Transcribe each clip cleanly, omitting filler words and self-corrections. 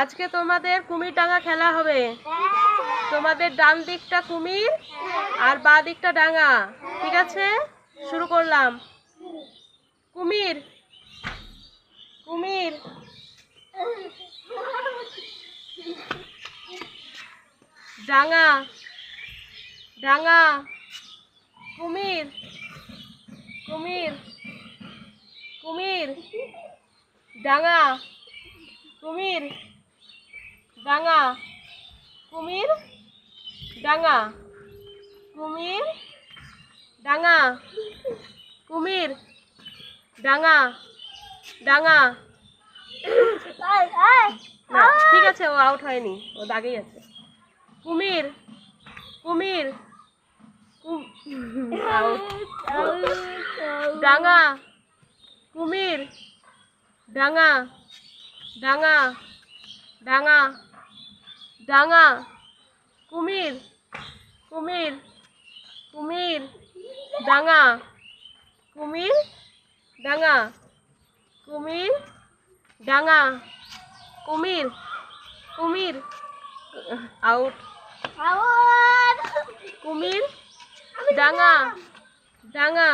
আজকে তোমাদের কুমির ডাঙা খেলা হবে। তোমাদের ডান দিকটা কুমির আর বাঁ দিকটা ডাঙা, ঠিক আছে? শুরু করলাম। কুমির কুমির ডাঙা ডাঙা কুমির কুমির কুমির ডাঙা কুমির ডাঙা কুমির ডাঙা কুমির ডাঙা কুমির ডাঙা ডাঙা। না, ঠিক আছে, ও আউট হয়নি, ও দাগেই আছে। কুমির কুমির ডাঙা কুমির ডাঙা ডাঙা ডাঙা ডাঙা কুমির কুমির কুমির ডাঙা কুমির ডাঙা কুমির ডাঙা কুমির কুমির আউট কুমির ডাঙা ডাঙা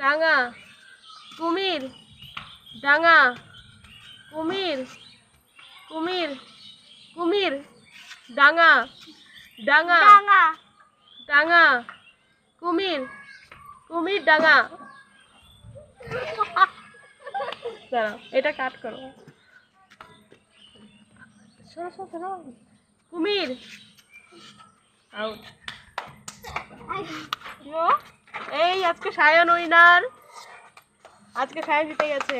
ডাঙা কুমির ডাঙা কুমির কুমির কুমির ডাঙা ডাঙা ডাঙা কুমির কুমির ডাঙা। এটা কাট করো। কুমির আউট। এই আজকে সায়ন উইনার, আজকে সায়ন জিতে গেছে।